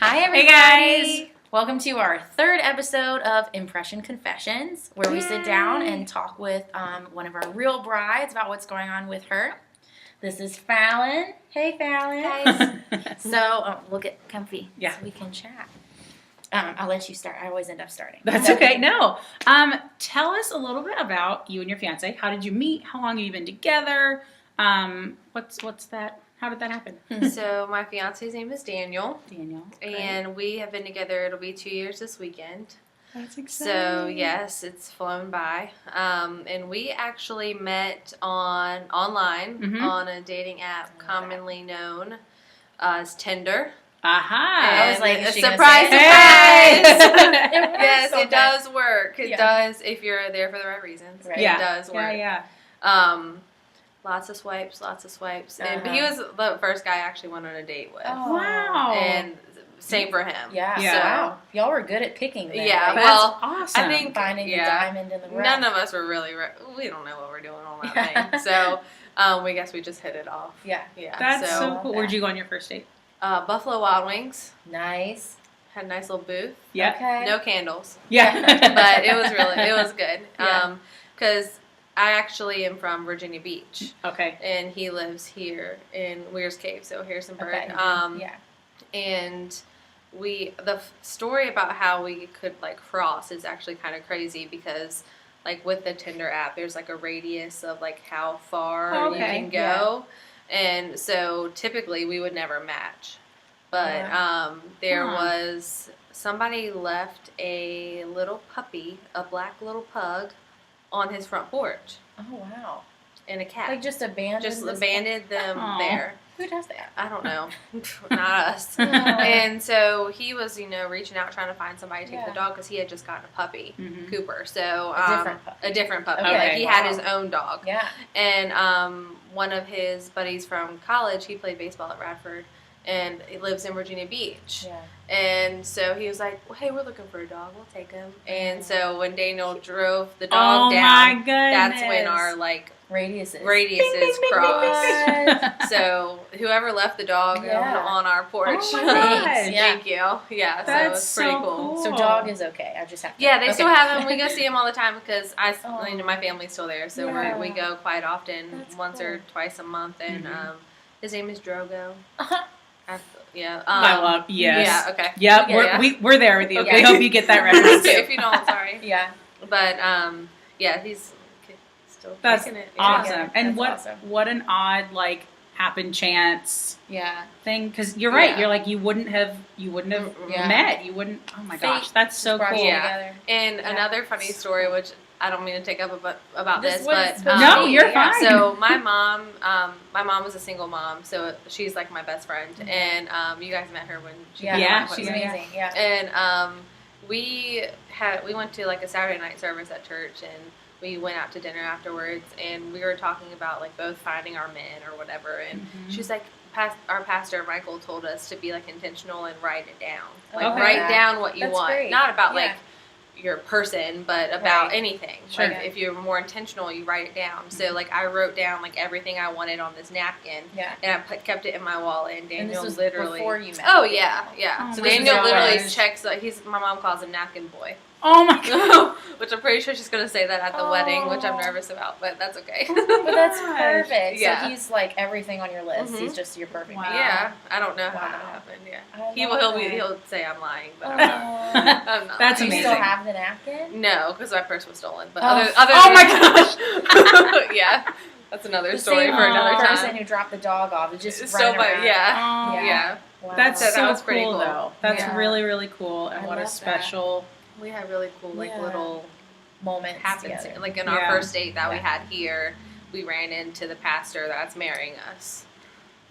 Hi, everybody. Hey, guys. Welcome to our third episode of Impression Confessions, where we sit down and talk with one of our real brides about what's going on with her. This is Fallon. Hey, Fallon. Guys. So we'll get comfy Yeah. so we can chat. I'll let you start. I always end up starting. That's okay. No. Tell us a little bit about you and your fiance. How did you meet? How long have you been together? What's that? How did that happen? So my fiance's name is Daniel, Daniel. and we have been together. It'll be 2 years this weekend. That's exciting. So yes, it's flown by. And we actually met online on a dating app commonly known as Tinder. Aha. I was like, And is she gonna surprise, say it? surprise! It works Yes, so it does work. It Yeah. does if you're there for the right reasons. Right. Yeah. It does work. Yeah. Lots of swipes. Uh-huh. And he was the first guy I actually went on a date with. Oh. Wow. And same for him. Yeah. Yeah. So, wow. Y'all were good at picking then. Yeah, Like, That's well, awesome. I think finding the diamond in the rough. none of us were really. We don't know what we're doing on that thing. So we guess we just hit it off. Yeah. Yeah. That's so love cool. that. Where'd you go on your first date? Buffalo Wild Wings Nice. had a nice little booth. Yeah. Okay. No candles, Yeah. but it was good. Yeah. Because I actually am from Virginia Beach, Okay. and he lives here in Weir's Cave, so Harrisonburg. Okay. Yeah. Yeah. And the story about how we could like cross is actually kind of crazy because like with the Tinder app there's like a radius of like how far you Okay. can go, and so typically we would never match, but there was somebody left a little puppy, a black little pug, on his front porch, Oh, wow. and a cat Like just abandoned. just this- abandoned them Aw. there. Who does that? I don't know. Not us. Oh. And so he was, reaching out trying to find somebody to take Yeah. the dog because he had just gotten a puppy, Mhm. Cooper. So A different puppy. a different puppy. Okay, Like he had wow. his own dog. Yeah. And one of his buddies from college, he played baseball at Radford, and he lives in Virginia Beach. Yeah. And so he was like, well, "Hey, we're looking for a dog. We'll take him." And Oh. so when Daniel drove the Oh dog my down, goodness. that's when our Radiuses. radiuses crossed. What? So whoever left the dog Yeah. on our porch. Oh my gosh. Thank you. Yeah, so That's it was pretty so cool. So dog is okay. I just have to. Yeah, they okay. still have him. We go see him all the time because Oh. my family's still there, so Yeah. we go quite often, That's once or cool. twice a month. And Mhm. his name is Drogo. Uh-huh. Yeah. I love, yes. Yeah. Okay. Yep, Yeah. we're there with you. Okay. We hope you get that reference if too. you don't, sorry. Yeah. But yeah, he's still That's kicking it. awesome. Yeah, And that's what awesome. what an odd happen chance Yeah. thing, because you're right. Yeah. You're like you wouldn't have Yeah. met. You wouldn't. Oh my gosh, Fate that's so Just brought cool. you Yeah. together. And Yeah. another funny story, which I don't mean to take up about This this, was but supposed No, to be, you're yeah. fine. So my mom was a single mom, so she's like my best friend, and you guys met her when she Yeah. came Yeah, out with She's me. amazing. Yeah. And we went to like a Saturday night service at church, and we went out to dinner afterwards, and we were talking about like both finding our men or whatever, and Mhm. she's like, our pastor Michael told us to be like intentional and write it down, like Okay. write down what you That's want, great. not about Yeah. like your person, but about Right. anything. Sure. Like if you're more intentional, you write it down. So like I wrote down like everything I wanted on this napkin, Yeah. and I kept it in my wallet. And And Daniel this was literally. before you met. Oh yeah, yeah. Oh, so this Daniel was literally always- checks. Like my mom calls him napkin boy, Oh my god. which I'm pretty sure she's gonna say that at the wedding, which I'm nervous about, but that's okay. But that's Gosh. perfect. Yeah. So he's like everything on your list. Mhm. He's just your perfect Wow. man. Yeah, I don't know how Wow. that happened. Yeah, I he'll love that. he'll say I'm lying, but I'm Aw. not. I'm not That's Do you lying. still amazing. have the napkin? No, because my purse was stolen. But Oh. other Oh than my that- yeah, that's another The story same for another person time. who dropped the dog off is just It's running so funny. around. Yeah, Oh. yeah. Wow. That's So that so was pretty cool, cool. though. That's Yeah. really, really cool, and I what a love that. special. We had really cool Yeah. little moments happens. together. Like in our Yeah. first date that we Yeah. had here, we ran into the pastor that's marrying us.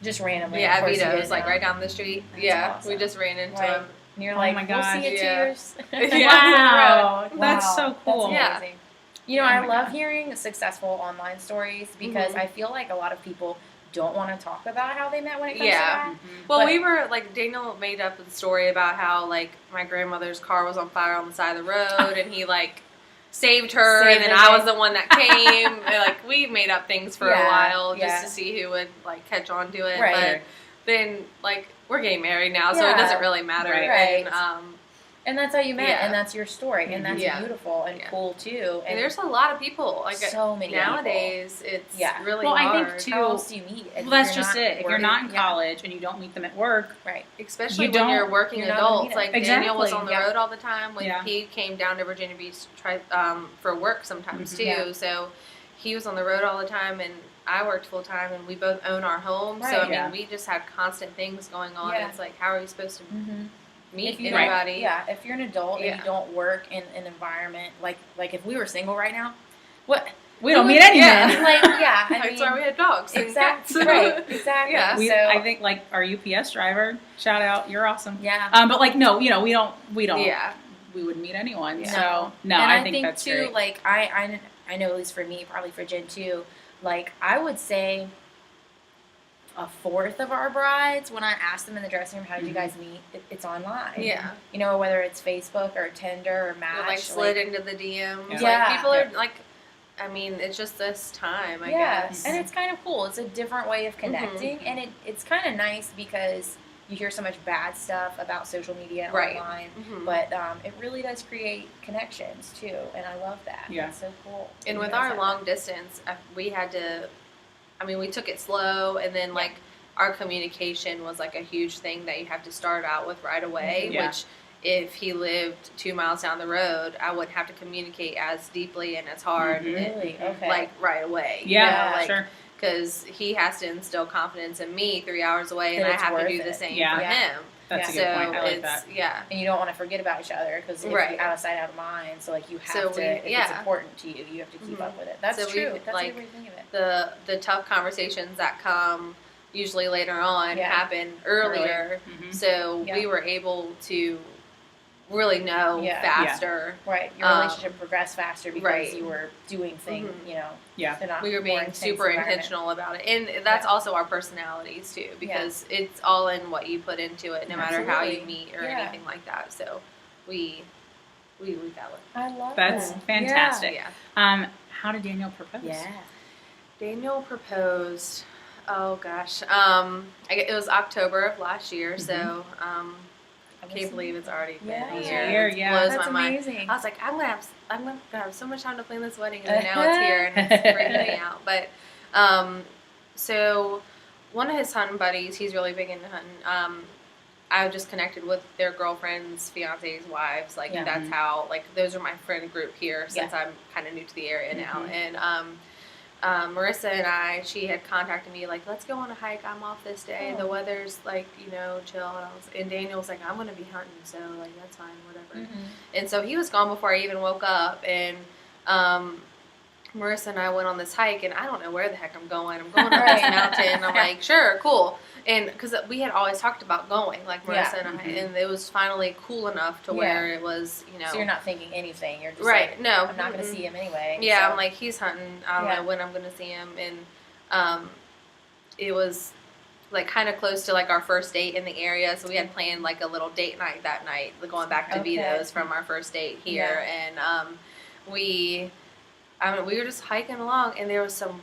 Just randomly. Yeah, of course you Vito's did like know. right down the street. That's Yeah, awesome. we just ran into Right. him. And you're Oh like, my we'll gosh. see you Yeah. tears. Yeah. Wow, that's Wow. so cool. That's Yeah. amazing. You know, Oh I my love God. hearing successful online stories because Mhm. I feel like a lot of people don't want to talk about how they met when it comes Yeah. to that. Mhm. Well, But- we were like Daniel made up the story about how like my grandmother's car was on fire on the side of the road, and he like saved her, Saved and then her. I was the one that came. And, like we made up things for Yeah, a while yeah. just to see who would like catch on to it. Right. then like we're getting married now, so Yeah. it doesn't really matter. Right. And And that's how you met, Yeah. and that's your story, and that's Yeah. beautiful and Yeah. cool too. and there's a lot of people. Like so many nowadays, it's Yeah. really Well, I hard. think, too, How else do you meet? if Well, that's you're just not it. If you're not in working? Yeah. college and you don't meet them at work, Right. Especially You when you're don't- working you're not gonna adults. meet Like it. Daniel was Exactly. on the Yeah. road all the time when Yeah. he came down to Virginia Beach for work sometimes Mhm. too. Yeah. So he was on the road all the time, and I worked full time, and we both own our home. So I Right. mean, Yeah. we just had constant things going on. Yeah. It's like, how are you supposed to Mm-hmm. meet If you anybody? Yeah, if you're an adult and Yeah. you don't work in an environment like if we were single right now, what we don't meet any Yeah. men. like yeah, I That's mean why we had dogs. and exactly cats. right, exactly. Yeah. We, so I think like our UPS driver, shout out, you're awesome. yeah. But like no, we don't Yeah. we wouldn't meet anyone. Yeah. So no, and I think that's too, great. like I know at least for me, probably for Jen too. Like I would say, a fourth of our brides, when I asked them in the dressing room, "How did you guys meet?" It's online. Yeah. You know, whether it's Facebook or Tinder or Match. Or, like slid into the DMs. Yeah. Yeah. Like people are like, I mean, it's just this time, I guess. and it's kind of cool. It's a different way of connecting, Mm-hmm. and it's kind of nice because you hear so much bad stuff about social media and Right. online, Mhm. but it really does create connections too, and I love that. Yeah. It's so cool. And You with guys our have long distance, we had to, I mean, we took it slow, and then like our communication was like a huge thing that you have to start out with right away, Yeah. which if he lived 2 miles down the road, I wouldn't have to communicate as deeply and as hard, Mhm. and, Really? Okay. like right away. Yeah, like, sure. Because he has to instill confidence in me 3 hours away, and That I it's have to worth do the it. same Yeah. for Yeah. him. That's Yeah. a good So point. I like it's that. yeah. and you don't want to forget about each other because Right. out of sight, out of mind. So like you have So to, we- if it's yeah. important to you, you have to keep Mhm. up with it. That's So we, true. That's like, a great thing of it. The tough conversations that come usually later on Yeah. happen earlier. Mhm. So Yeah. we were able to really know Yeah. faster. Right, your relationship progressed faster because right. you were doing things, Mhm. you know. Yeah. in a We were more being intense super environment. intentional about it. And that's Yeah. also our personalities too, because it's all in what you put into it, no matter how you Absolutely. meet or Yeah. anything like that. So we got it. I love That's that. fantastic. Yeah. How did Daniel propose? Yeah. Daniel proposed. Oh gosh. It was October of last year, so I can't believe it's already been Yeah. a It's year. a year, It yeah. blows That's my mind. amazing. I was like, I'm gonna have so much time to plan this wedding, and then now it's here, and it's freaking me out. But so one of his hunting buddies, he's really big into hunting. I just connected with their girlfriends, fiancés, wives. Like Yeah. that's how. Like those are my friend group here since I'm kind of new to the area now. Mhm. And Marissa and she had contacted me like, let's go on a hike. I'm off this day. Oh. The weather's like, chill. And Daniel was like, I'm gonna be hunting, so like that's fine, whatever. Mhm. And so he was gone before I even woke up, and Marissa and I went on this hike, and I don't know where the heck I'm going. I'm going up this Right. mountain. I'm like, sure, cool. And because we had always talked about going, like Marissa Yeah. and I, Mhm. and it was finally cool enough to where it was, So you're not thinking anything. You're just right. like, No, I'm not going to mm-mm. see him anyway. Yeah, so. I'm like, he's hunting. I don't Yeah. know when I'm going to see him. And it was like kind of close to like our first date in the area. So we had planned like a little date night that night, going back to Okay. Vito's from our first date here. And we were just hiking along, and there was some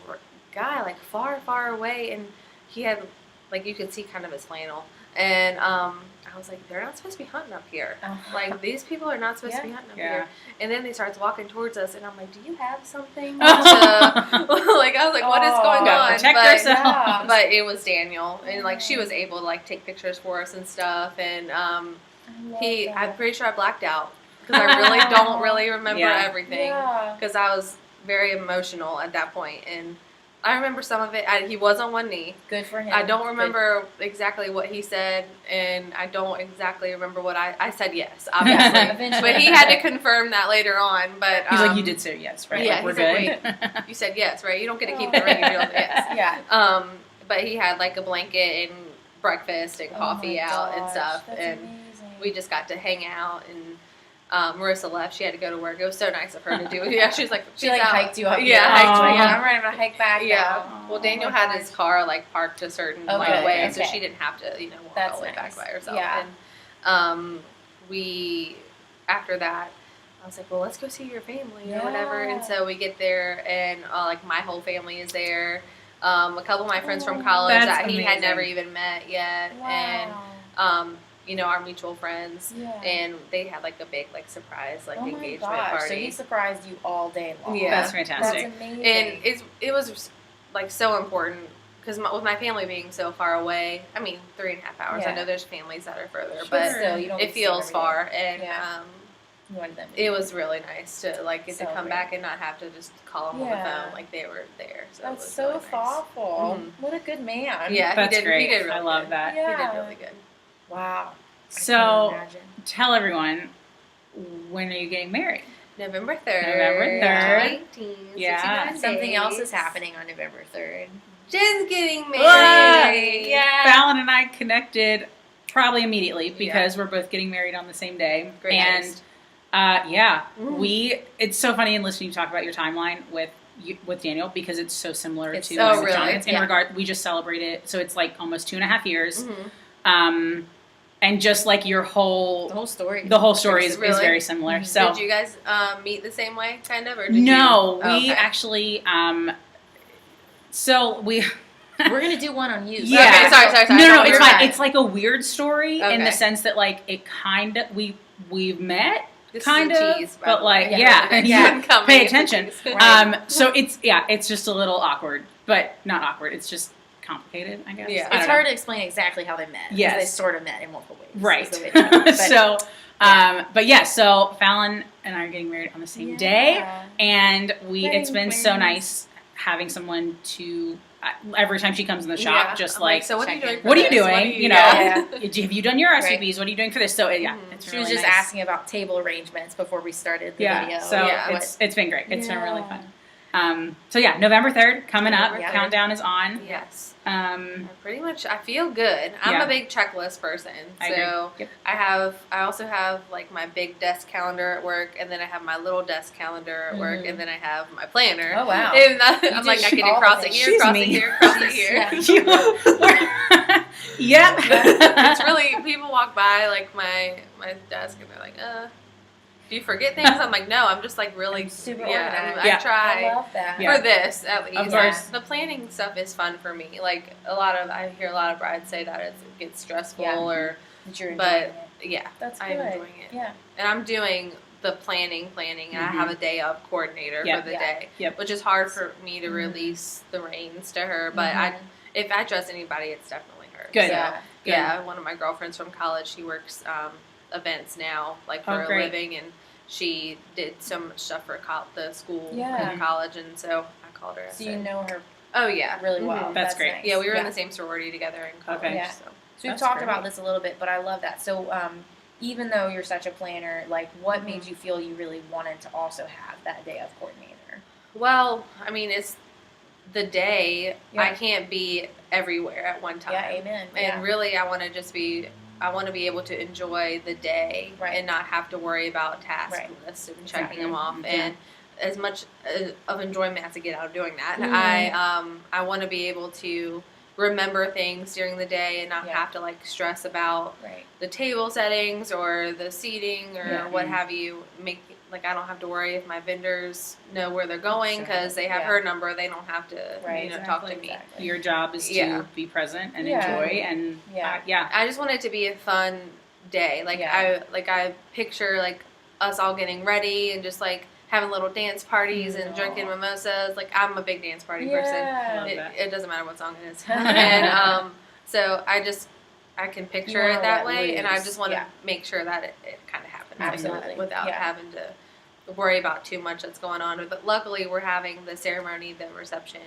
guy like far, far away, and he had like, you could see kind of his flannel. And I was like, they're not supposed to be hunting up here. Like, these people are not supposed to be hunting up Yeah. here. And then they starts walking towards us, and I'm like, do you have something? Like, I was like, what is going Gotta on? protect But- ourselves. Yeah. But it was Daniel, and like she was able to like take pictures for us and stuff. And I love I'm that. pretty sure I blacked out because I really don't really remember Yeah. everything Yeah. because I was very emotional at that point. And I remember some of it. He was on one knee. Good for him. I don't Good. remember exactly what he said, and I don't exactly remember what I said. Yes, obviously, Eventually. but he had to confirm that later on. But He's like, you did say yes, right? yeah, Like, we're he's good. like, You said yes, right? You don't get to keep the ring if you don't say yes. Yeah. But he had like a blanket and breakfast and coffee Oh my out and gosh, stuff, that's and amazing. we just got to hang out. And Marissa left; she had to go to work. It was so nice of her to do. Yeah, she was like, She like out. hiked you up. Yeah, here. hiked me Like, up. I'm ready to hike back. Yeah. now. Well, Oh Daniel my had gosh. his car like parked a certain Okay, like way, so okay. she didn't have to, walk That's all the way back nice. by herself. Yeah. And we after that, I was like, well, let's go see your family or whatever. And Yeah. so we get there, and like my whole family is there. A couple of my friends from college That's that he had amazing. never even met yet, and our mutual friends, and they had like a big like surprise like engagement party. So he surprised you all day long. Yeah. That's fantastic. That's amazing. And it was like so important because with my family being so far away, I mean 3.5 hours. I know there's families that are further, but still, you don't it feels far, and you wanted them. it was really nice to like get So to come great. back and not have to just call them on the phone like they were there. So it That's was so really nice. thoughtful. What a good man. Yeah, That's he did. great. He did really I love good. that. He Yeah. did really good. Wow. So tell everyone, when are you getting married? November 3rd. November 3rd. 18, Yeah. 69 Something else days. is happening on November 3rd. Jen's getting Ah! married. Yeah. Fallon and I connected probably immediately because we're both getting married on the same day. Great and taste. it's so funny in listening to you talk about your timeline with Daniel because it's so similar It's to so mine really? with Jonathan. In Yeah. regard, we just celebrated, so it's like almost 2.5 years. Mm-hmm. And just like your The whole whole story. story is Really? very similar. Mhm. So Did you guys meet the same way, kind of, or did no, you? we Okay. actually so we. We're gonna do one on you. Yeah. Okay, sorry. No, You're it's fine. right. It's like a weird story in Okay. the sense that like it kind of we've met This kind is a of, tease, by but the like way. yeah, You come pay in. attention. Right. So it's just a little awkward, but not awkward. It's just complicated, I guess. Yeah. I It's don't hard know. to explain exactly how they met. Yes. They sort of met in multiple ways. Right. is the way to put it. But- So, but yeah, so Fallon and I are getting married on the same day, Yeah. and it's Wedding been so plans. nice having someone to every time she comes in the shop, Yeah. just I'm like, so what are you check doing? in. For what are you this? doing? You know, Yeah. have you done your recipes? What are you doing for this? So yeah, Mhm. it's She really was just nice. asking about table arrangements before we started the video. Yeah, so Yeah. it's been great. It's been really Yeah. fun. So yeah, November 3rd coming up. November 3rd. Countdown is on. Yes. Um, I feel good. I'm Yeah. a big checklist person. I So agree. I also have like my big desk calendar at work, and then I have my little desk calendar at work, and then I have my planner. Oh, wow. And I'm do like, I can all the cross it things. here, She's cross me. it here, cross it She's- here. yeah. Yep. It's really, people walk by like my desk and they're like, do you forget things? I'm like, no, I'm just like really I'm super yeah, organized. Yeah. I try. I love that. Yeah. For this, at least. Of course. The planning stuff is fun for me. Like I hear a lot of brides say that it gets stressful Yeah. or, That you're enjoying but it. yeah, That's good. I'm enjoying it. Yeah. And I'm doing the planning, and I have a day of coordinator Yep. for the Yeah. day, Yep. which is hard for me to release the reins to her. But if I trust anybody, it's definitely her. Good. So, Yeah. Good. yeah, one of my girlfriends from college, she works events now, like for Oh, a great. living, and she did so much stuff for the school Yeah. in college, and so I called her. I So you said, know her oh yeah, really well. Mhm. That's great. Nice. Yeah, we were in the same sorority together in college. Okay. Yeah. So. So we've That's talked great. about this a little bit, but I love that. So even though you're such a planner, like what Mhm. made you feel you really wanted to also have that day of coordinator? Well, I mean, it's the day. Yeah. I can't be everywhere at one time. Yeah, amen. And really, I want to be able to enjoy the day Right. and not have to worry about task Right. lists and checking Exactly. them off. Yeah. And as much of enjoyment as I get out of doing that, Mhm. I want to be able to remember things during the day and not Yeah. have to like stress about Right. the table settings or the seating or Yeah. what Mhm. have you. I don't have to worry if my vendors know where they're going Sure. because they have Yeah. her number. They don't have to Right. talk to me. Exactly. Your job is to Yeah. be present and Yeah. enjoy, and Yeah. yeah. I just want it to be a fun day. Yeah. I picture like us all getting ready and just like having little dance parties and drinking Aw. mimosas. Like I'm a big dance party person. Yeah. Love It, that. it doesn't matter what song it is. And so I can picture You it wanna that let way, and I loose. just want to Yeah. make sure that it kind of happens like that Absolutely. without Yeah. having to worry about too much that's going on. But luckily, we're having the ceremony, the reception,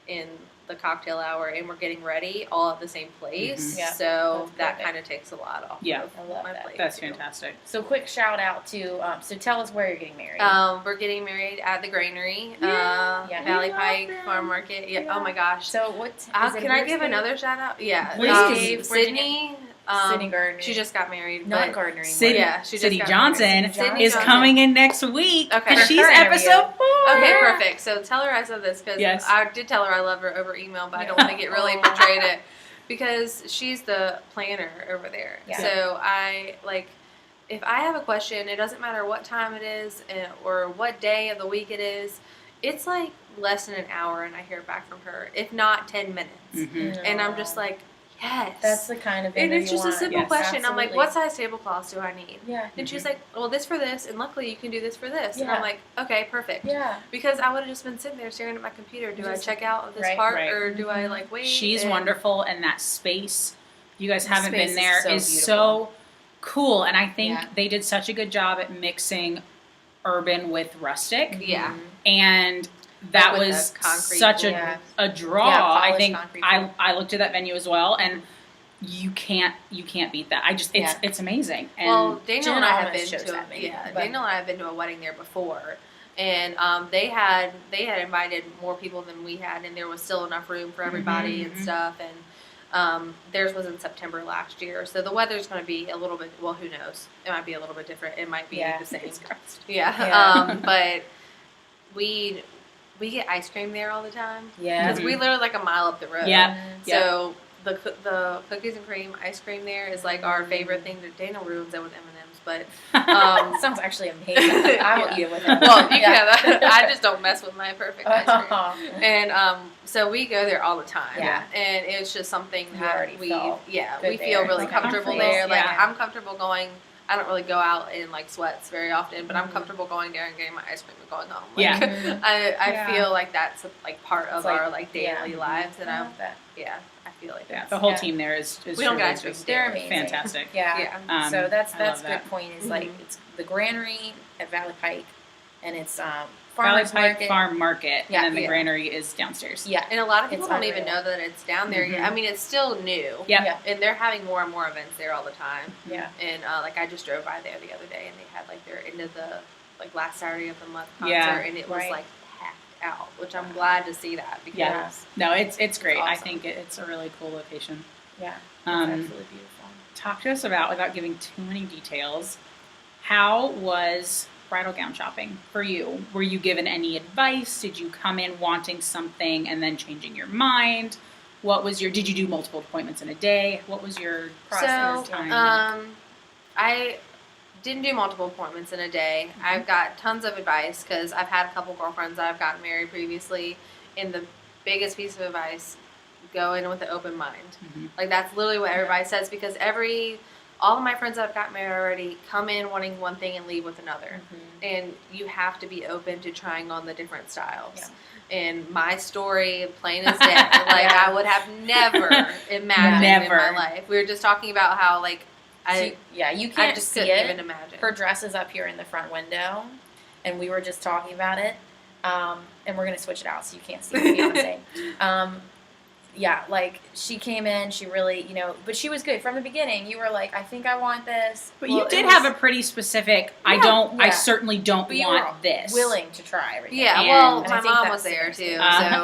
in the cocktail hour, and we're getting ready all at the same place. Mhm. Yeah. So That's that perfect. kind of takes a lot off Yeah. of I love my that. plate. That's too. fantastic. So quick shout out to so tell us where you're getting married. We're getting married at the Granary, Yeah. Valley We love Pike them. Farm Market. Yeah. Yeah. Oh my gosh. So what? Can I give another shout out? Yeah. Please. Sydney. Sydney Gardner. She just got married. not but- Gardner anymore. Sydney, Yeah, she just Sydney got Johnson married. Sydney is Johnson. coming in next week. Okay. She's Her interview. episode 4. Okay, Yeah. perfect. So tell her I said this because Yes. I did tell her I love her over email, but I don't Yeah. think it really Aw. portrayed it because she's the planner over there. Yeah. So if I have a question, it doesn't matter what time it is or what day of the week it is. it's like less than an hour, and I hear back from her, if not 10 minutes. Mm-hmm. And I'm just like, yes. That's the kind of and vendor it's you just want. a simple Yes. question. I'm like, Absolutely. what size tablecloths do I need? Yeah. And she's like, well, this for this, and luckily you can do this for this. And Yeah. I'm like, okay, perfect. Yeah. Because I would have just been sitting there staring at my computer. Do I Just- check out of this right, part, right. or do I like wait? She's and- wonderful, and that space, you guys The haven't space been is there, so is beautiful. so cool. And I think Yeah. they did such a good job at mixing urban with rustic. Yeah. And that Like with was the concrete such floor. a draw. Yeah, I polished think concrete I, floor. I looked at that venue as well, and you can't beat that. It's amazing. And Well, Daniel Jen and I have almost been chose to that venue, but- Daniel and I have been to a wedding there before, and they had invited more people than we had, and there was still enough room for everybody and stuff. And theirs was in September last year, so the weather's going to be a little bit. Well, who knows? It might be a little bit different. It might be Yeah. the same. Fingers crossed. Yeah. Yeah. But we get ice cream there all the time Yeah. because we live like a mile up the road. Yeah. So the cookies and cream ice cream there is like our favorite thing. Dana ruins it with M&Ms, but That sounds actually amazing. I will eat it with him. well, you Yeah. can have that. I just don't mess with my perfect ice cream. And so we go there all the time. Yeah. And it's just something You that already we felt we good feel there. really It's comfortable comfortable. there. Like Yeah. I'm comfortable going. I don't really go out in like sweats very often, but I'm Mhm. comfortable going there and getting my ice cream and going home. Yeah. Like, Mhm. I Yeah. feel like that's like part of It's like- our like daily yeah. lives, and I I love that. I feel like Yeah, that's the whole Yeah. team there is We don't get truly ice cream just there. They're amazing. fantastic. Yeah. yeah. So that's I a love good that. point. Is like Mhm. it's the granary at Valley Pike, and it's Valley farmers Pike market. Farm Market, Yeah. and then the Yeah. granary is downstairs. Yeah. And a lot of people It's don't even unreal. know that it's down there yet. Mhm. I mean, it's still new. Yep. Yeah. And they're having more and more events there all the time. Yeah. And like I just drove by there the other day, and they had like their end of the like last Saturday of the month concert, Yeah. and it was Right. like packed out, which I'm glad to see that because Yeah. No, it's great. I awesome. think it's a really cool location. Yeah. It's Um, absolutely beautiful. Talk to us about, without giving too many details, how was bridal gown shopping for you? Were you given any advice? Did you come in wanting something and then changing your mind? Did you do multiple appointments in a day? What was your Process. So, time? I didn't do multiple appointments in a day. Mm-hmm. I've got tons of advice because I've had a couple girlfriends that I've gotten married previously, and the biggest piece of advice: go in with an open mind. Mhm. Like that's literally what everybody says because all of my friends that have got married already come in wanting one thing and leave with another. Mhm. And you have to be open to trying on the different styles. Yeah. And my story, plain as day, like Yeah. I would have never imagined Never. in my life. We were just talking about how like you I can't just see couldn't it. even imagine. Her dress is up here in the front window, and we were just talking about it. And we're gonna switch it out so you can't see the fiance. Yeah, like she came in, she really, but she was good from the beginning. You were like, I think I want this. But Well, you it did was have a pretty specific, I Yeah. certainly don't But you were want this. willing to try everything. Yeah, And- well, And I my think mom that's was there the too, nice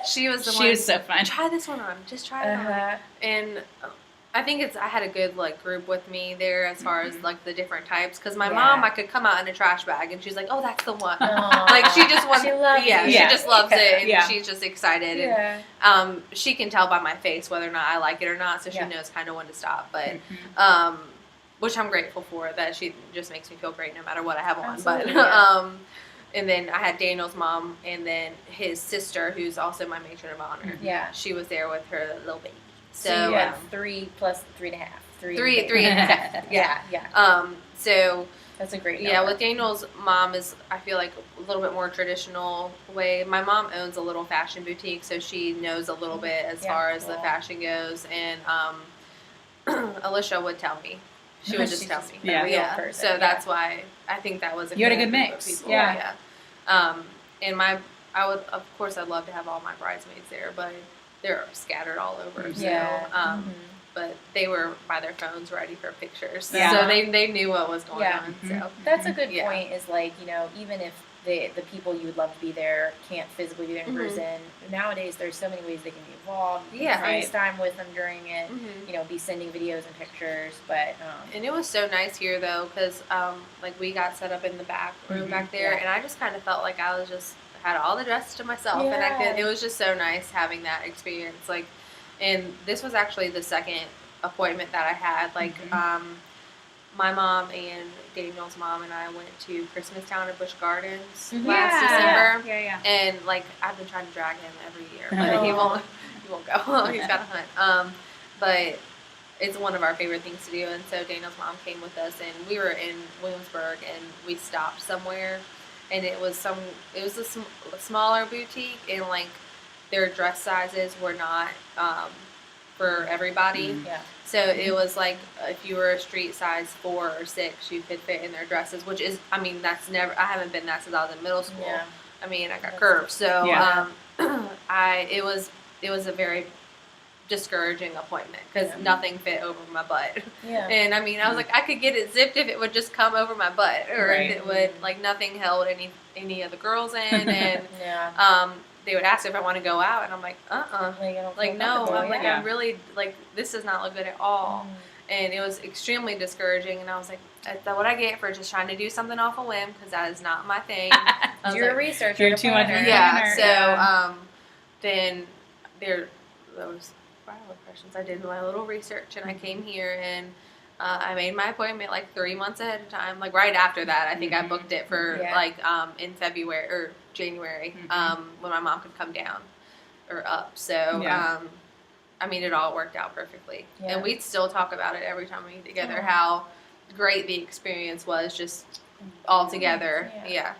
so she was the She one. was so fun. Try this one on. Just try it on. Uh-huh. And I think I had a good like group with me there as far as Mhm. like the different types. Because my Yeah. mom, I could come out in a trash bag, and she's like, "Oh, that's the one." Aw. Like she just wants, She loves yeah, you. she Yeah. just loves it, and Yeah. she's just excited. Yeah. And she can tell by my face whether or not I like it or not, so she Yeah. knows kind of when to stop. But Mhm. which I'm grateful for, that she just makes me feel great no matter what I have on. Absolutely, But yeah. and then I had Daniel's mom, and then his sister, who's also my matron of honor. Yeah. She was there with her little baby. So you had um, 3 plus 3.5. three and a half. Yeah. Yeah. So That's a great yeah, number. with Daniel's mom is, I feel like, a little bit more traditional way. My mom owns a little fashion boutique, so she knows a little bit as Yeah, far as cool. the fashion goes. And Alicia would tell me. She would just She's tell just me. Yeah. a real person, So yeah. that's why I think that was You had a good group of mix, people. yeah. And of course, I'd love to have all my bridesmaids there, but they're scattered all over. So, Yeah. um, Mhm. but they were by their phones ready for pictures. Yeah. So they knew what was going Yeah. on. Mhm. So That's a good Yeah. point. Is like even if the people you would love to be there can't physically be there in Mhm. person. Nowadays, there's so many ways they can be involved. You can Yeah. Right. FaceTime with them during it. Mhm. Be sending videos and pictures. But And it was so nice here though, because like we got set up in the back room Mhm. back there, Yeah. and I just kind of felt like I was just had all the dress to myself, and Yeah. it was just so nice having that experience. Like, and this was actually the second appointment that I had. Like, Mhm. my mom and Daniel's mom and I went to Christmastown at Busch Gardens Mhm. last Yeah. December. Yeah. And like I've been trying to drag him every year, but Oh. he won't go. He's got to hunt. But it's one of our favorite things to do. And so Daniel's mom came with us, and we were in Williamsburg, and we stopped somewhere, and it was a smaller boutique, and like their dress sizes were not for everybody. Mhm. Yeah. So it was like if you were a street size 4 or 6, you could fit in their dresses, which is, I mean, I haven't been that since I was in middle school. Yeah. I mean, I got curves, so Yeah. it was a very discouraging appointment because Yeah. nothing fit over my butt. Yeah. And I mean, I was like, I could get it zipped if it would just come over my butt, or Right. if it would, like, nothing held any of the girls in, and Yeah. they would ask if I want to go out, and I'm like, Like, I don't like feel no, comfortable, I'm like, yeah. I'm really like, this does not look good at all. Mm. And it was extremely discouraging, and I was like, that's what I get for just trying to do something off a whim, because that is not my thing. I was You're a like, researcher. You're a too much planner. of a yeah, planner, so yeah. then those bridal questions, I did my little research, and I came here, and I made my appointment like 3 months ahead of time, like right after that. I think I Mhm. booked it for Yeah. like in February or January, Mhm. when my mom could come down or up. So Yeah. I mean, it all worked out perfectly, Yeah. and we still talk about it every time we get together, Yeah. how great the experience was, just all together. Yeah. Yeah.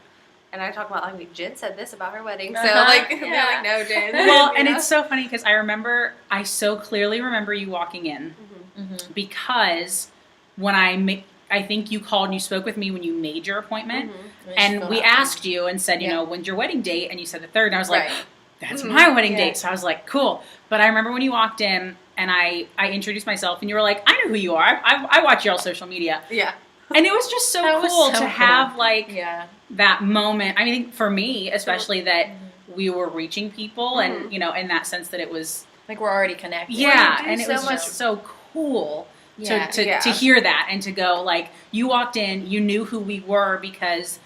And I talk about, I mean, Jen said this about her wedding, so Uh-huh. like, Yeah. they're like, no, Jen. Well, and You know? it's so funny because I so clearly remember you walking in Mhm. Mhm. because when I think you called and you spoke with me when you made your appointment, Mhm. and we asked you and said, you Yeah. know, when's your wedding date? And you said the 3rd, and I was like, Right. that's Mhm. my wedding Yeah. date. So I was like, cool. But I remember when you walked in and I introduced myself, and you were like, I know who you are. I watch you on social media. Yeah. And it was just so That was cool so to cool. have like Yeah. that moment. I mean, for me, especially that Mhm. we were reaching people, and Mhm. you know, in that sense that it was, Like we're already connected. yeah, do and it so was much- just so cool Yeah. to Yeah. hear that, and to go like, you walked in, you knew who we were because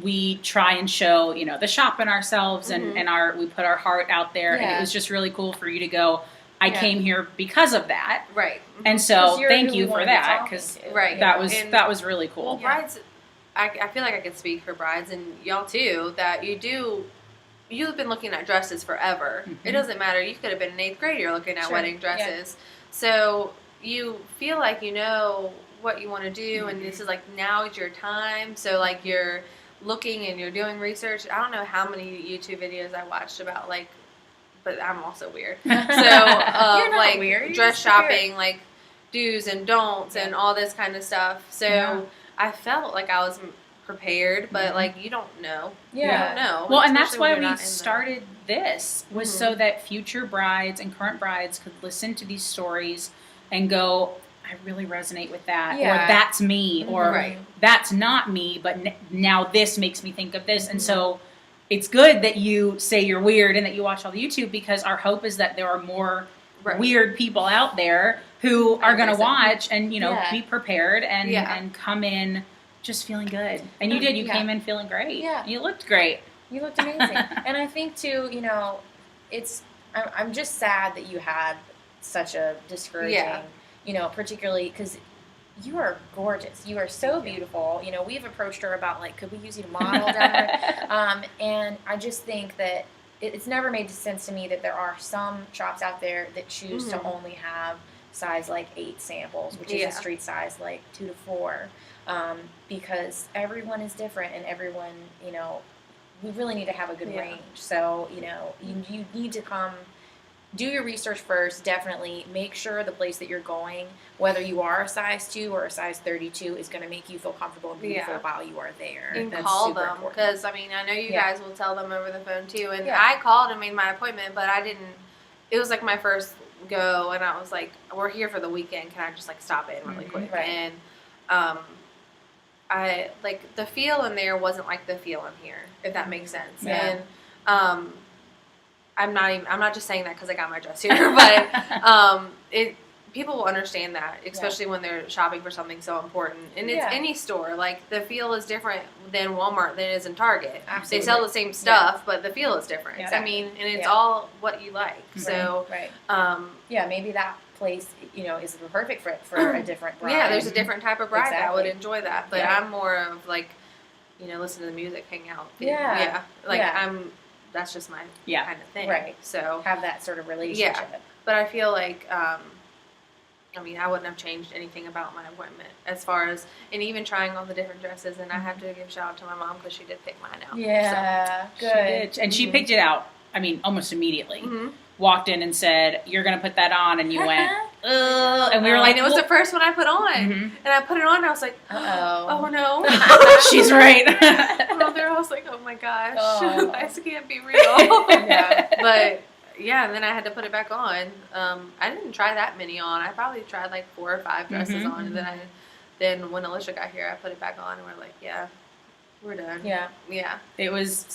we try and show, you know, the shop in ourselves, Mhm. and we put our heart out there, and Yeah. it was just really cool for you to go, I Yeah. came here because of that. Right. And 'Cause so you're thank who you we for wanna be that, talking because to, Right. you that know? was And- that was really cool. Well, brides, I feel like I could speak for brides and y'all too, that you've been looking at dresses forever. Mhm. It doesn't matter. You could have been in 8th grade, you're looking at Sure. wedding dresses. So you feel like you know what you want to do, and this is like, now is your time. So like you're looking and you're doing research. I don't know how many YouTube videos I watched about like, but I'm also weird. So You're not like weird, you're dress just weird. shopping, like do's and don'ts and Yeah. all this kind of stuff. So Yeah. I felt like I was prepared, but Mhm. like you don't know. Yeah. You don't know. Well, and that's especially why when you're we not in the- started this, was Mhm. so that future brides and current brides could listen to these stories and go, I really resonate with that, or Yeah. that's me, or Right. that's not me, but now this makes me think of this. And Mhm. so it's good that you say you're weird and that you watch all the YouTube, because our hope is that there are more Right. weird people out there who are going to agree. watch and, you know, Yeah. be prepared and Yeah. and come in just feeling good. And you did. You Yeah. came in feeling great. Yeah. You looked great. You looked amazing. And I think too, you know, I'm just sad that you had such a discouraging, Yeah. you know, particularly because you are gorgeous. You are so beautiful. You know, we've approached her about like, could we use you to model down there? And I just think that it's never made sense to me that there are some shops out there that choose to Mhm. only have size like 8 samples, which is Yeah. a street size like 2 to 4, because everyone is different, and everyone, you know, we really need to have a good Yeah. range. So, you know, you need to come, do your research first. Definitely make sure the place that you're going, whether you are a size 2 or a size 32, is going to make you feel comfortable and beautiful Yeah. while you are there. And That's call super them, important. because I mean, I know you Yeah. guys will tell them over the phone too. And Yeah. I called and made my appointment, but I didn't. It was like my first go, and I was like, "We're here for the weekend. Can I just like stop in really Mhm. quick?" Right. And I like the feel in there wasn't like the feel in here, if that makes sense. Yeah. And I'm not just saying that because I got my dress here, but people will understand that, especially when they're shopping for something so important. And it's Yeah. any store. Like the feel is different than Walmart than it is in Target. Absolutely. They sell the same stuff, but the feel is different. Yeah. I mean, and it's Yeah. all what you like. Right. So, Right. um, Yeah, maybe that place, is perfect for a different bride. Yeah, there's a different type of bride that would Exactly. enjoy that. But Yeah. I'm more of like, listen to the music, hang out. Yeah. Yeah. Like Yeah. that's just my Yeah. kind of thing. Right. So, Have that sort of relationship. but I feel like, I wouldn't have changed anything about my appointment as far as, and even trying all the different dresses. And I have to give shout out to my mom because she did pick mine out. Yeah, She good. did. And she picked it out, almost immediately. Mm-hmm. Walked in and said, "You're going to put that on," and you went, "Ugh," and we were like, and it was the first one I put on, Mhm. and I put it on, and I was like, Uh-oh. oh no. She's right. And I was like, oh my gosh, Oh. this can't be real. Yeah. But yeah, and then I had to put it back on. I didn't try that many on. I probably tried like 4 or 5 dresses Mhm. on, and then when Alicia got here, I put it back on, and we're like, yeah, we're done. Yeah. Yeah. It was,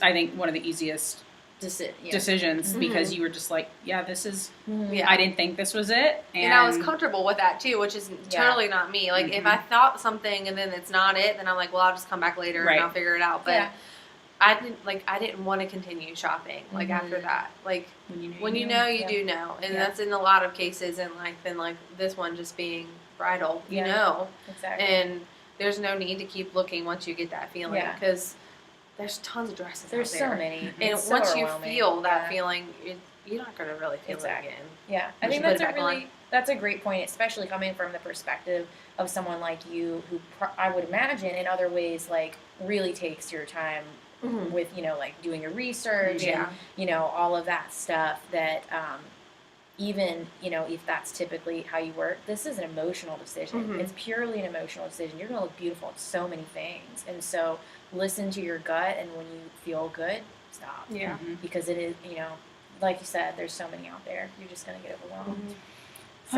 I think, one of the easiest decisions Mhm. because you were just like, yeah, this is, Yeah. I didn't think this was it. And I was comfortable with that too, which is totally not me. Like if Mhm. I thought something and then it's not it, then I'm like, well, I'll just come back later Right. and I'll figure it out. But Yeah. I didn't want to continue shopping like after that. Like when you know, you Yeah. do know, and Yeah. that's in a lot of cases. And like this one just being bridal, you Yeah. know, Exactly. and there's no need to keep looking once you get that feeling Yeah. because there's tons of dresses. There's out so there. many. And It's so once you overwhelming. feel that Yeah. feeling, you're not going to really feel Exactly. it again. Yeah, I We think should put that's it a back really on. that's a great point, especially coming from the perspective of someone like you, who I would imagine in other ways like really takes your time Mhm. with like doing your research Yeah. and all of that stuff. That even if that's typically how you work, this is an emotional decision. Mhm. It's purely an emotional decision. You're gonna look beautiful in so many things, and so listen to your gut, and when you feel good, stop. Yeah. Mhm. Because it is, like you said, there's so many out there. You're just gonna get overwhelmed. Mhm. So,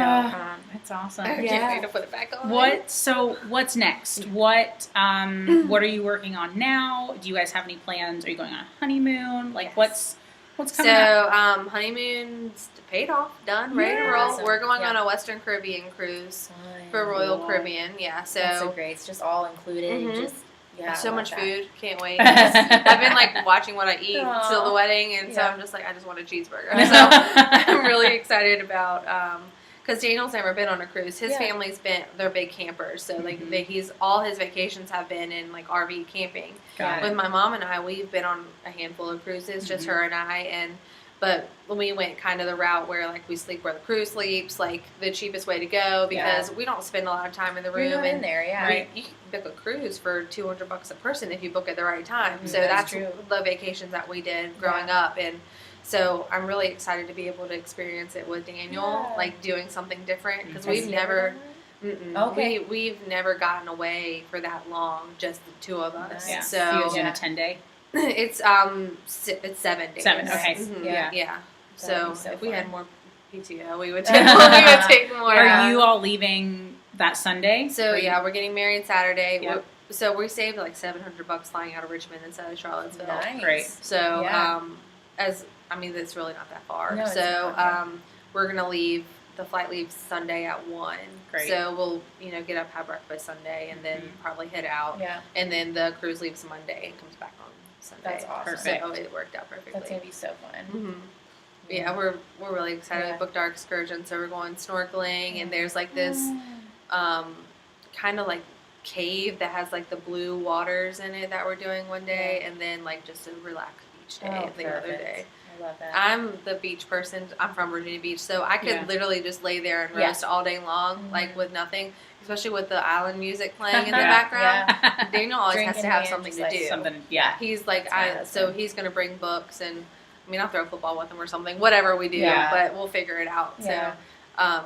That's awesome. I Yeah. can't wait to put it back on. What's next? What are you working on now? Do you guys have any plans? Are you going on a honeymoon? Like Yes. what's coming up? So, honeymoon's paid off, done, ready to roll. Awesome. We're going Yeah. on a Western Caribbean cruise fun. for Royal Cool. Caribbean. Yeah, That's so so great. It's just all included. Mhm. Just I so love much that. food. Can't wait. I've been like watching what I eat Aw. till the wedding, and so Yeah. I'm just like, I just want a cheeseburger. So I'm really excited about because Daniel's never been on a cruise. His Yeah. family's they're big campers, so like Mhm. all his vacations have been in like RV camping. Got With it. my mom and I, we've been on a handful of cruises, just Mhm. her and I, but when we went kind of the route where like we sleep where the crew sleeps, like the cheapest way to go because we don't spend a lot of time in the room You're not in and there, yeah. Right. you can book a cruise for $200 a person if you book at the right time. Mhm. So That's that's true. the vacations that we did growing up, and so I'm really excited to be able to experience it with Daniel, Yeah. like doing something different because Has we've he never. ever done Okay. Okay. We've never gotten away for that long, just the two of us. Nice. Yeah. So you guys doing Yeah. a 10-day? it's it's 7 days. 7, okay. Mhm. Yeah. Yeah. That would So, be so if we had fun. more PTO, we would take more. Are you all leaving that Sunday? So Or yeah, we're getting married Saturday. Yep. So we saved like $700 flying out of Richmond instead of Charlottesville. Nice. Great. So Yeah. it's really not that far. No, it's so not, yeah. we're gonna leave. The flight leaves Sunday at 1. Great. So we'll get up, have breakfast Sunday, and then Mhm. probably head out. Yeah, And then the cruise leaves Monday and comes back on Sunday. that's awesome. Perfect. So it worked out perfectly. That's gonna be so fun. hmm Yeah, we're really excited. Yeah. We booked our excursion, so we're going snorkeling, and there's like this Mm. kind of like cave that has like the blue waters in it that we're doing one day, Yeah. and then like just a relaxed beach day Oh, the other perfect. day. I love that. I'm the beach person. I'm from Virginia Beach, so I could Yeah. literally just lay there and Yeah. roast all day long, Mhm. like with nothing, especially with the island music playing in the Yeah. background. Daniel always Drink has in to have hand, something just to like do. Something, yeah. He's like, That's my so husband. he's gonna bring books, and I mean, I'll throw football with him or something, whatever we do, Yeah. but we'll figure it out. Yeah. So,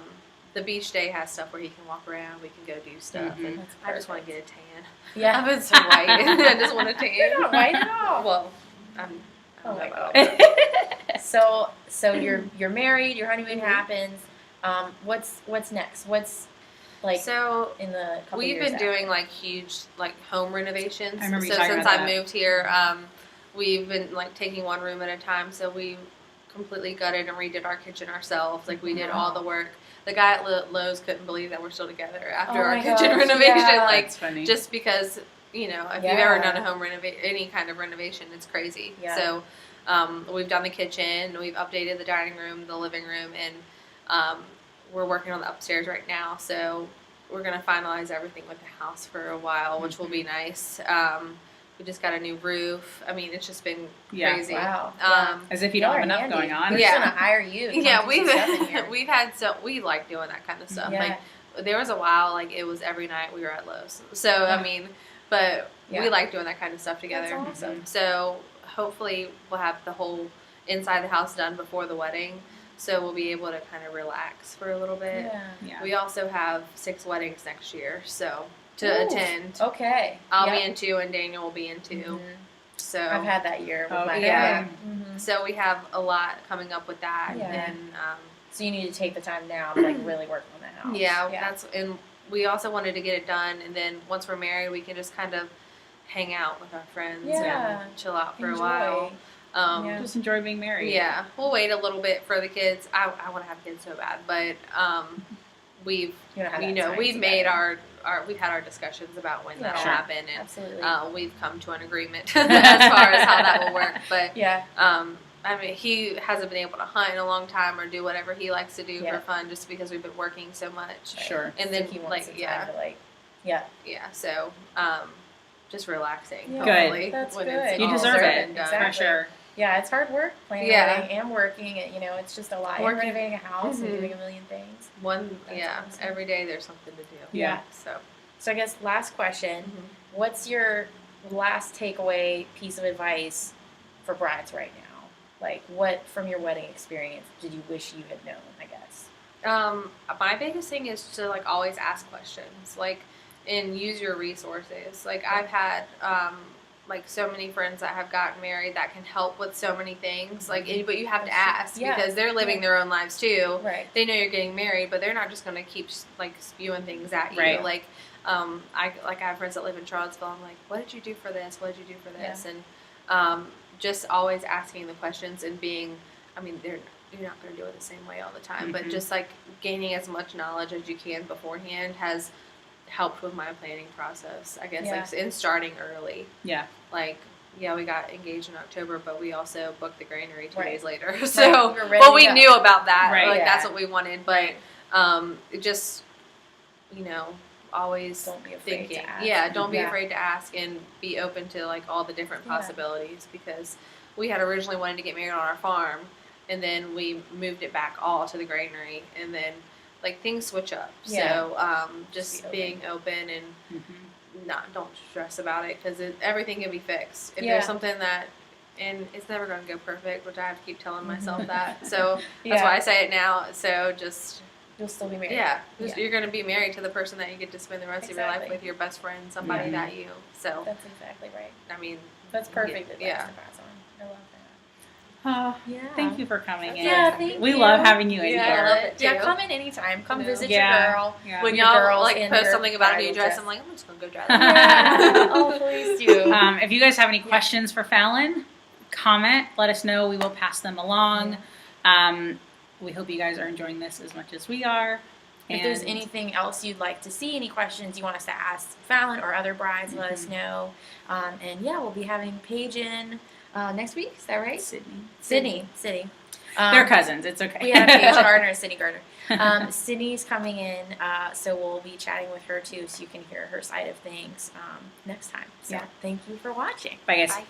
the beach day has stuff where he can walk around, we can go do stuff, Mhm. and That's I just want to perfect. get a tan. Yeah. I've been so white, I just want a tan. You're not white at all. Well, I Oh don't my know about God. So you're married. Your honeymoon Mhm. happens. What's next? What's like So in the couple we've years been after? doing like huge like home renovations. I remember you so talking since about I that. moved here, we've been like taking one room at a time. So we completely gutted and redid our kitchen ourselves. Like we did all the work. The guy at Lowe's couldn't believe that we're still together after Oh our my kitchen gosh, renovation. yeah. Like That's funny. just because if you've Yeah. ever done a home any kind of renovation, it's crazy. Yeah. So we've done the kitchen, we've updated the dining room, the living room, and we're working on the upstairs right now, so we're gonna finalize everything with the house for a while, which will be nice. We just got a new roof. I mean, it's just been Yeah. crazy. Wow. As if you don't Y'all have are enough handy. going on. We're Yeah. just gonna hire you. To Yeah, come do some stuff in here. we've we like doing that kind of stuff. Yeah. Like there was a while like it was every night we were at Lowe's. So I mean, but Yeah. we like doing that kind of stuff together. That's awesome. So hopefully we'll have the whole inside the house done before the wedding. So we'll be able to kind of relax for a little bit. Yeah. Yeah. We also have 6 weddings next year, so to Ooh. attend. Okay. I'll Yep. be in 2 and Daniel will be in 2. Mhm. So I've had that year with my yeah. family. so we have a lot coming up with that, Yeah. and So you need to take the time now to like really work on that house. yeah, that's and we also wanted to get it done, and then once we're married, we can just kind of hang out with our friends Yeah. and chill out for Enjoy. a while. Yeah. Just enjoy being married. Yeah, we'll wait a little bit for the kids. I want to have kids so bad, but we've You don't have you that know time we've together. made our we've had our discussions about when that'll Sure. happen, and Absolutely. we've come to an agreement as far as how that will work. But Yeah. I mean, he hasn't been able to hunt in a long time or do whatever he likes to do Yeah. for fun, just because we've been working so much. Sure. And So then he wants like some yeah, time to like. Yeah. yeah. So just relaxing. Yeah. Good. Hopefully, That's when good. it's You all deserve said it. and done. Exactly. For sure. Yeah, it's hard work planning a Yeah. wedding and working. You know, it's just a lot. And Working. renovating a house and Mhm. doing a million things. That's Yeah, awesome. every day there's something to do. Yeah. So. So I guess last question: Mhm. what's your last takeaway piece of advice for brides right now? Like, what from your wedding experience did you wish you had known? I guess. My biggest thing is to like always ask questions, like, and use your resources. Like I've had like so many friends that have gotten married that can help with so many things. Like, but you have to ask Yeah. because they're living Yeah. their own lives too. Right. They know you're getting married, but they're not just going to keep like spewing things at you. Right. Like, I have friends that live in Charlottesville. I'm like, what did you do for this? What did you do for this? And just always asking the questions and being, I mean, you're not going to do it the same way all the time, but Mhm. just like gaining as much knowledge as you can beforehand has helped with my planning process. I guess Yeah. like in starting early. Yeah. Like, yeah, we got engaged in October, but we also booked the granary 2 Right. days later. Right, So, we were ready well, to we go. knew about that. Right. Like, Yeah. that's what we wanted. But it just, you know, always Don't be afraid thinking. to ask. Yeah, don't be Yeah. afraid to ask and be open to like all the different Yeah. possibilities, because we had originally wanted to get married on our farm, and then we moved it back all to the granary, and then like things switch up. Yeah. So just Just be being open and Mm-hmm. don't stress about it, because everything can be fixed. If Yeah. there's something that, and it's never going to go perfect, which I have to keep telling myself that. So that's Yeah. why I say it now. So just, You'll still be married. yeah, Yeah. you're going to be married to the person that you get to spend the rest of your life Exactly. with, your best friend, somebody Yeah. that you. So That's exactly right. I mean, That's perfect advice Yeah. to pass on. I love Oh, that. Yeah. thank you for coming in. Yeah, thank We you. love having you in Yeah, I here. love it Yeah, too. come in anytime. Come You know. visit Yeah. your girl. Yeah. when Your y'all girls like in post their something about a new bridal dress, dress. I'm like, I'm just going to go try Yeah. that. Oh, please do. If you guys have any questions for Fallon, comment. Let us know. We will pass them along. We hope you guys are enjoying this as much as we are. If there's And- anything else you'd like to see, any questions you want us to ask Fallon or other brides, let us know. And yeah, we'll be having Paige in next week. Is that right? Sydney. Sydney. They're cousins. It's okay. We have Paige Gardner and Sydney Gardner. Sydney's coming in, so we'll be chatting with her too, so you can hear her side of things next time. So Yeah. thank you for watching. Bye, guys. Bye.